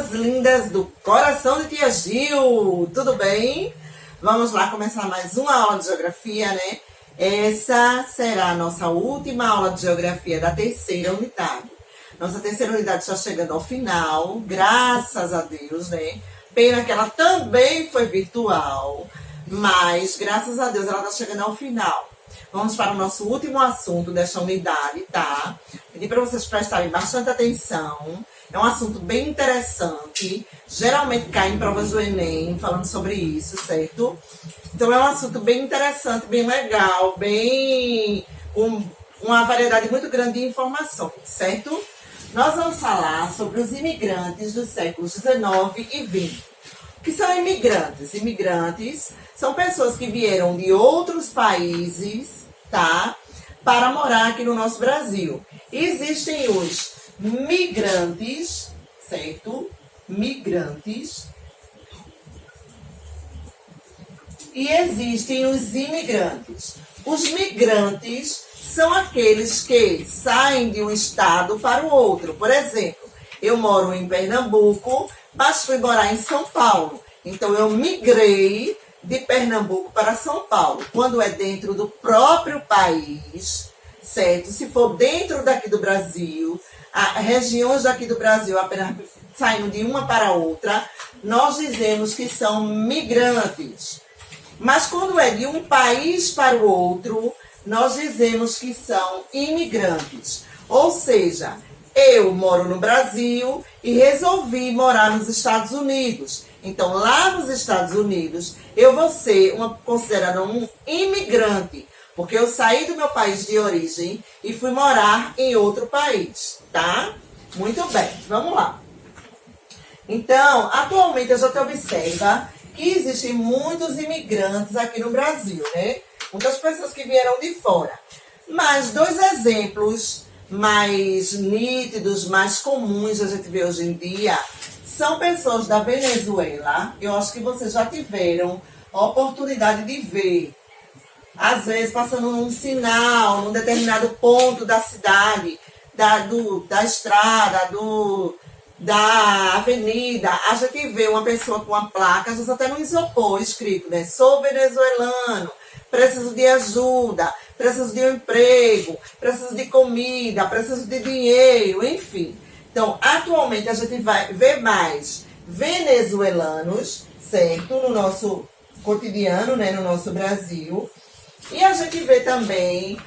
minhas lindas do coração de Tia Gil, tudo bem? Vamos lá começar mais uma aula de geografia, né? Essa será a nossa última aula de geografia da terceira unidade. Nossa terceira unidade está chegando ao final, graças a Deus, né? Pena que ela também foi virtual, mas graças a Deus ela está chegando ao final. Vamos para o nosso último assunto desta unidade, tá? Pedi para vocês prestarem bastante atenção. É um assunto bem interessante. Geralmente cai em provas do Enem falando sobre isso, certo? Então é um assunto bem interessante, bem legal, bem uma variedade muito grande de informações, certo? Nós vamos falar sobre os imigrantes dos séculos XIX e XX. O que são imigrantes? Imigrantes são pessoas que vieram de outros países, tá? Para morar aqui no nosso Brasil. Existem os migrantes, certo? Migrantes. E existem os imigrantes. Os migrantes são aqueles que saem de um estado para o outro. Por exemplo, eu moro em Pernambuco, mas fui morar em São Paulo. Então, eu migrei de Pernambuco para São Paulo. Quando é dentro do próprio país, certo? Se for dentro daqui do Brasil, regiões daqui do Brasil apenas saindo de uma para outra, nós dizemos que são migrantes. Mas quando é de um país para o outro, nós dizemos que são imigrantes. Ou seja, eu moro no Brasil e resolvi morar nos Estados Unidos. Então, lá nos Estados Unidos, eu vou ser considerada um imigrante, porque eu saí do meu país de origem e fui morar em outro país, tá? Muito bem, vamos lá. Então, atualmente a gente observa que existem muitos imigrantes aqui no Brasil, né? Muitas pessoas que vieram de fora. Mas dois exemplos mais nítidos, mais comuns a gente vê hoje em dia, são pessoas da Venezuela. Eu acho que vocês já tiveram a oportunidade de ver, às vezes passando num sinal, num determinado ponto da cidade, da estrada, da avenida, a gente vê uma pessoa com uma placa, às vezes até no isopor escrito, né? Sou venezuelano, preciso de ajuda, preciso de um emprego, preciso de comida, preciso de dinheiro, enfim. Então, atualmente a gente vai ver mais venezuelanos, certo? No nosso cotidiano, né? No nosso Brasil. E a gente vê também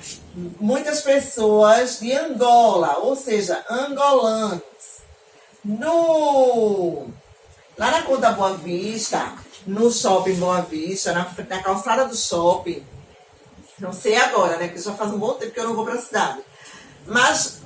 muitas pessoas de Angola, ou seja, angolanos. Lá na Conta Boa Vista, no shopping Boa Vista, na calçada do shopping, não sei agora, né? Porque já faz um bom tempo que eu não vou para a cidade. Mas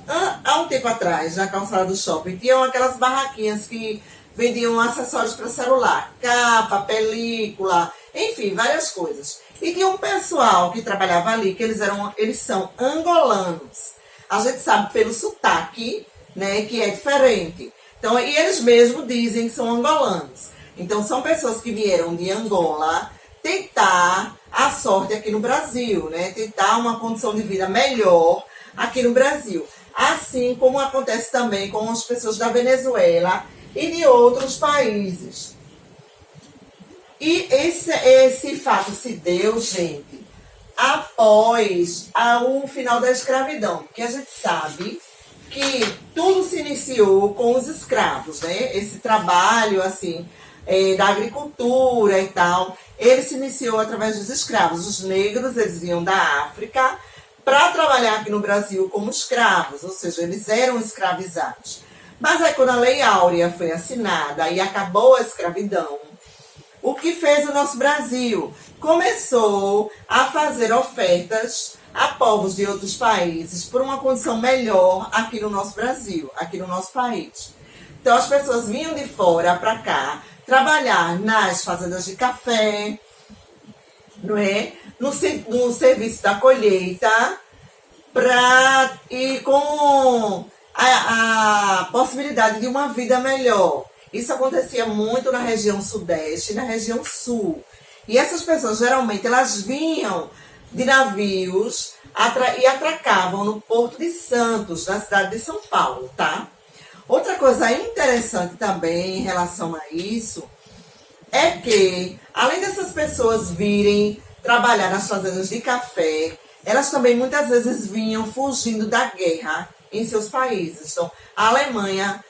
há um tempo atrás, na calçada do shopping, tinham aquelas barraquinhas que vendiam acessórios para celular, capa, película, enfim, várias coisas. E tinha um pessoal que trabalhava ali, que eles são angolanos. A gente sabe pelo sotaque, né, que é diferente. Então, e eles mesmos dizem que são angolanos. Então, são pessoas que vieram de Angola tentar a sorte aqui no Brasil, né? Tentar uma condição de vida melhor aqui no Brasil. Assim como acontece também com as pessoas da Venezuela e de outros países. E esse fato se deu, gente, após o final da escravidão. Porque a gente sabe que tudo se iniciou com os escravos, né? Esse trabalho, assim, da agricultura e tal, ele se iniciou através dos escravos. Os negros, eles iam da África para trabalhar aqui no Brasil como escravos, ou seja, eles eram escravizados. Mas aí, quando a Lei Áurea foi assinada e acabou a escravidão, o que fez o nosso Brasil? Começou a fazer ofertas a povos de outros países por uma condição melhor aqui no nosso Brasil, aqui no nosso país. Então, as pessoas vinham de fora para cá trabalhar nas fazendas de café, não é? No serviço da colheita, e com a possibilidade de uma vida melhor. Isso acontecia muito na região sudeste e na região sul. E essas pessoas, geralmente, elas vinham de navios e atracavam no Porto de Santos, na cidade de São Paulo, tá? Outra coisa interessante também em relação a isso é que, além dessas pessoas virem trabalhar nas fazendas de café, elas também muitas vezes vinham fugindo da guerra em seus países. Então, a Alemanha,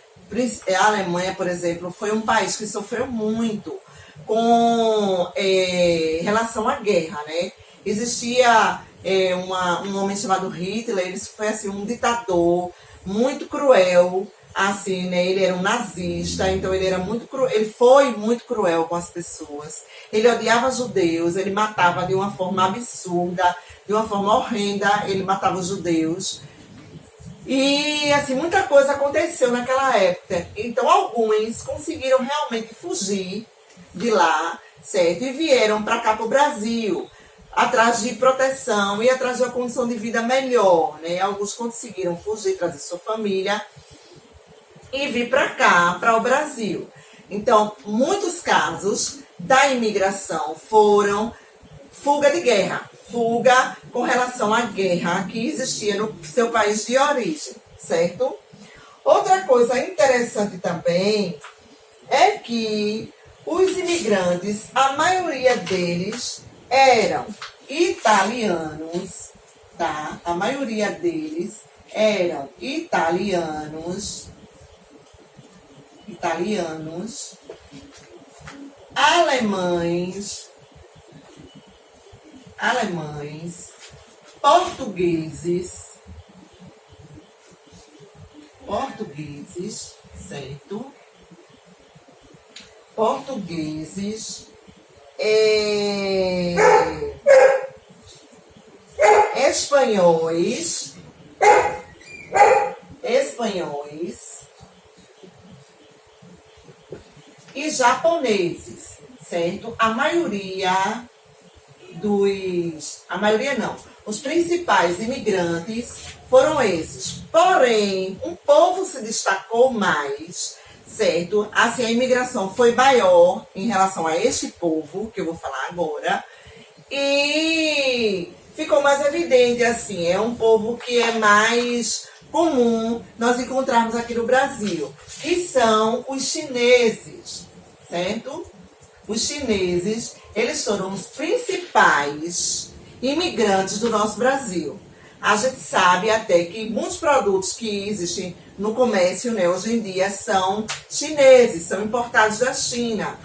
por exemplo, foi um país que sofreu muito com relação à guerra, né? Existia um homem chamado Hitler, ele foi assim, um ditador muito cruel, assim, né? Ele era um nazista, então ele era muito ele foi muito cruel com as pessoas. Ele odiava judeus, ele matava de uma forma absurda, de uma forma horrenda, ele matava os judeus. E, assim, muita coisa aconteceu naquela época. Então, alguns conseguiram realmente fugir de lá, certo? E vieram para cá, para o Brasil, atrás de proteção e atrás de uma condição de vida melhor, né? Alguns conseguiram fugir, trazer sua família e vir para cá, para o Brasil. Então, muitos casos da imigração foram fuga de guerra, fuga com relação à guerra que existia no seu país de origem, certo? Outra coisa interessante também é que os imigrantes, a maioria deles eram italianos, tá? A maioria deles eram italianos, alemães, portugueses, certo? Portugueses, espanhóis, e japoneses, certo? A maioria não, os principais imigrantes foram esses. Porém, um povo se destacou mais, certo? Assim, a imigração foi maior em relação a este povo, que eu vou falar agora, e ficou mais evidente, assim, é um povo que é mais comum nós encontrarmos aqui no Brasil, que são os chineses, certo? Os chineses, eles foram os principais imigrantes do nosso Brasil. A gente sabe até que muitos produtos que existem no comércio, né, hoje em dia são chineses, são importados da China.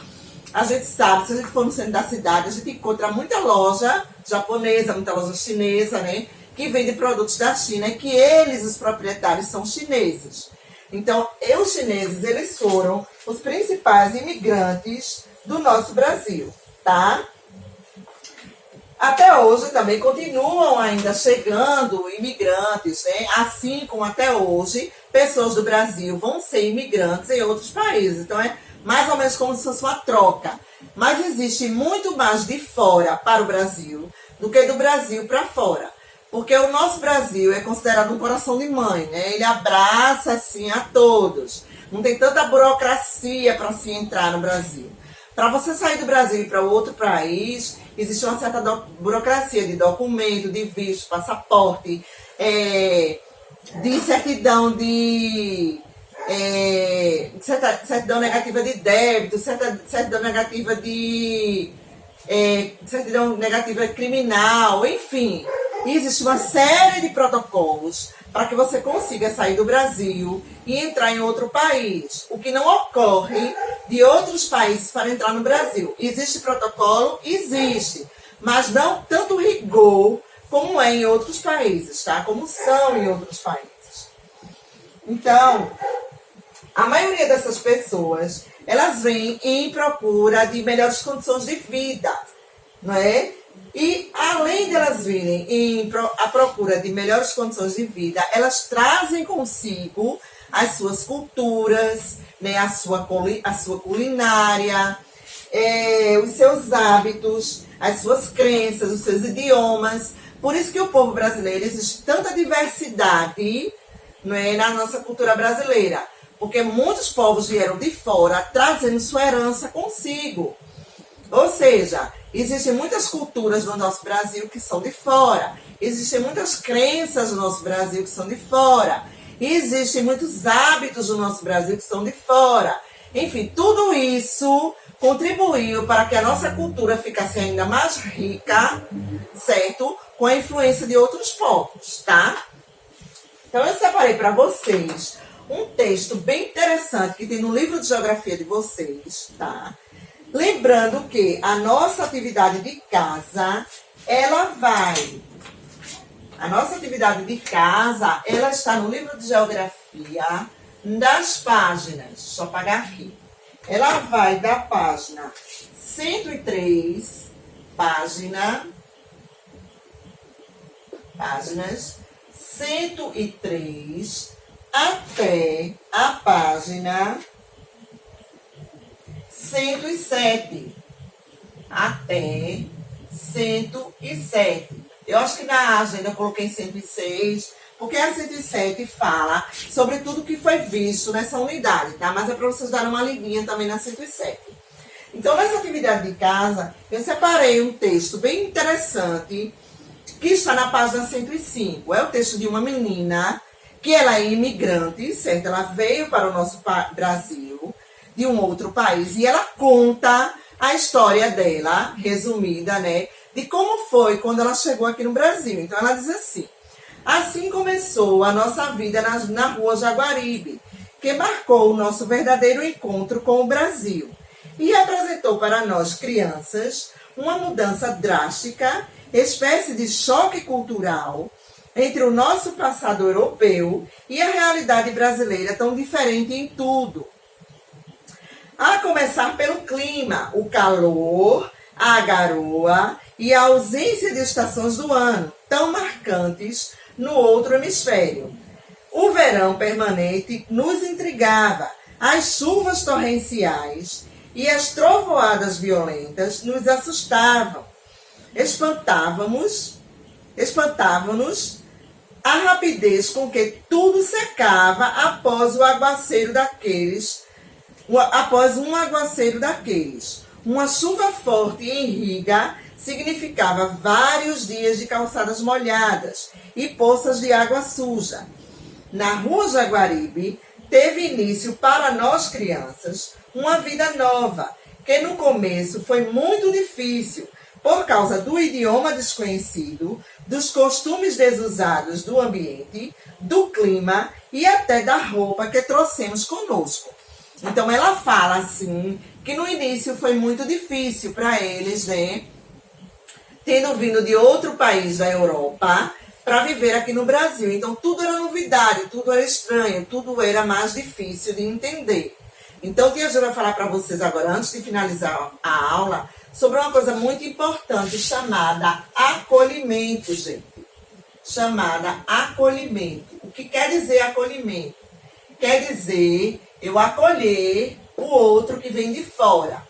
A gente sabe, se a gente for no centro da cidade, a gente encontra muita loja japonesa, muita loja chinesa, né, que vende produtos da China e que eles, os proprietários, são chineses. Então, os chineses, eles foram os principais imigrantes do nosso Brasil, tá? Até hoje também continuam ainda chegando imigrantes, né? Assim como até hoje, pessoas do Brasil vão ser imigrantes em outros países. Então é mais ou menos como se fosse uma troca. Mas existe muito mais de fora para o Brasil do que do Brasil para fora. Porque o nosso Brasil é considerado um coração de mãe, né? Ele abraça assim a todos. Não tem tanta burocracia para se entrar no Brasil. Para você sair do Brasil e ir para outro país, existe uma certa burocracia de documento, de visto, passaporte, de certidão certidão negativa de débito, certidão negativa de certidão negativa criminal, enfim. Existe uma série de protocolos para que você consiga sair do Brasil e entrar em outro país, o que não ocorre de outros países para entrar no Brasil. Existe protocolo? Existe, mas não tanto rigor como é em outros países, tá? Como são em outros países. Então, a maioria dessas pessoas, elas vêm em procura de melhores condições de vida, não é? E, além de elas virem à procura de melhores condições de vida, elas trazem consigo as suas culturas, né, a sua culinária, os seus hábitos, as suas crenças, os seus idiomas. Por isso que o povo brasileiro, existe tanta diversidade, não é, na nossa cultura brasileira. Porque muitos povos vieram de fora trazendo sua herança consigo. Ou seja, existem muitas culturas no nosso Brasil que são de fora. Existem muitas crenças no nosso Brasil que são de fora. E existem muitos hábitos no nosso Brasil que são de fora. Enfim, tudo isso contribuiu para que a nossa cultura ficasse ainda mais rica, certo? Com a influência de outros povos, tá? Então eu separei para vocês um texto bem interessante que tem no livro de geografia de vocês, tá? Lembrando que a nossa atividade de casa, ela está no livro de geografia das páginas. Deixa eu apagar aqui. Ela vai da página 103, páginas 103 até a página 107. Até 107. Eu acho que na agenda eu coloquei 106, porque a 107 fala sobre tudo que foi visto nessa unidade, tá? Mas é para vocês darem uma lidinha também na 107. Então, nessa atividade de casa, eu separei um texto bem interessante que está na página 105. É o texto de uma menina que ela é imigrante, certo? Ela veio para o nosso Brasil de um outro país e ela conta a história dela, resumida, né? De como foi quando ela chegou aqui no Brasil. Então, ela diz assim: assim começou a nossa vida na Rua Jaguaribe, que marcou o nosso verdadeiro encontro com o Brasil e apresentou para nós crianças uma mudança drástica, espécie de choque cultural entre o nosso passado europeu e a realidade brasileira tão diferente em tudo. A começar pelo clima, o calor, a garoa e a ausência de estações do ano, tão marcantes no outro hemisfério. O verão permanente nos intrigava, as chuvas torrenciais e as trovoadas violentas nos assustavam. Espantava-nos a rapidez com que tudo secava após um aguaceiro daqueles. Uma chuva forte e em riga significava vários dias de calçadas molhadas e poças de água suja. Na Rua Jaguaribe, teve início para nós crianças uma vida nova, que no começo foi muito difícil, por causa do idioma desconhecido, dos costumes desusados do ambiente, do clima e até da roupa que trouxemos conosco. Então ela fala assim, que no início foi muito difícil para eles, né? Tendo vindo de outro país da Europa para viver aqui no Brasil. Então tudo era novidade, tudo era estranho, tudo era mais difícil de entender. Então Tia Ju vai falar para vocês agora, antes de finalizar a aula, sobre uma coisa muito importante chamada acolhimento, gente. Chamada acolhimento. O que quer dizer acolhimento? Quer dizer eu acolher o outro que vem de fora.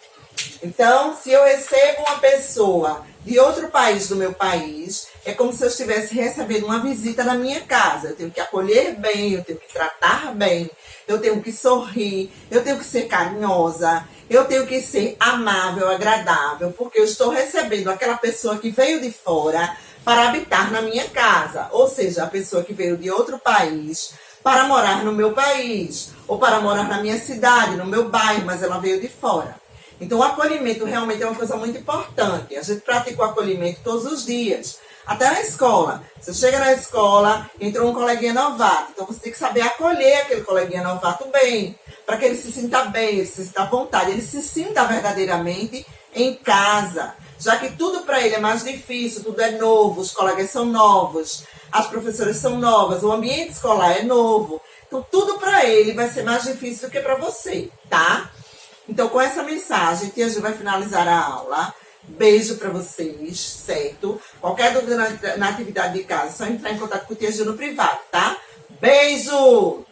Então, se eu recebo uma pessoa de outro país do meu país, é como se eu estivesse recebendo uma visita na minha casa. Eu tenho que acolher bem, eu tenho que tratar bem, eu tenho que sorrir, eu tenho que ser carinhosa, eu tenho que ser amável, agradável, porque eu estou recebendo aquela pessoa que veio de fora para habitar na minha casa. Ou seja, a pessoa que veio de outro país para morar no meu país, ou para morar na minha cidade, no meu bairro, mas ela veio de fora. Então, o acolhimento realmente é uma coisa muito importante. A gente pratica o acolhimento todos os dias. Até na escola. Você chega na escola, entrou um coleguinha novato. Então, você tem que saber acolher aquele coleguinha novato bem, para que ele se sinta bem, ele se sinta à vontade, ele se sinta verdadeiramente em casa. Já que tudo para ele é mais difícil, tudo é novo, os colegas são novos, as professoras são novas, o ambiente escolar é novo. Então, tudo para ele vai ser mais difícil do que para você, tá? Então, com essa mensagem, Tia Ju vai finalizar a aula. Beijo para vocês, certo? Qualquer dúvida na atividade de casa, é só entrar em contato com o Tia Ju no privado, tá? Beijo!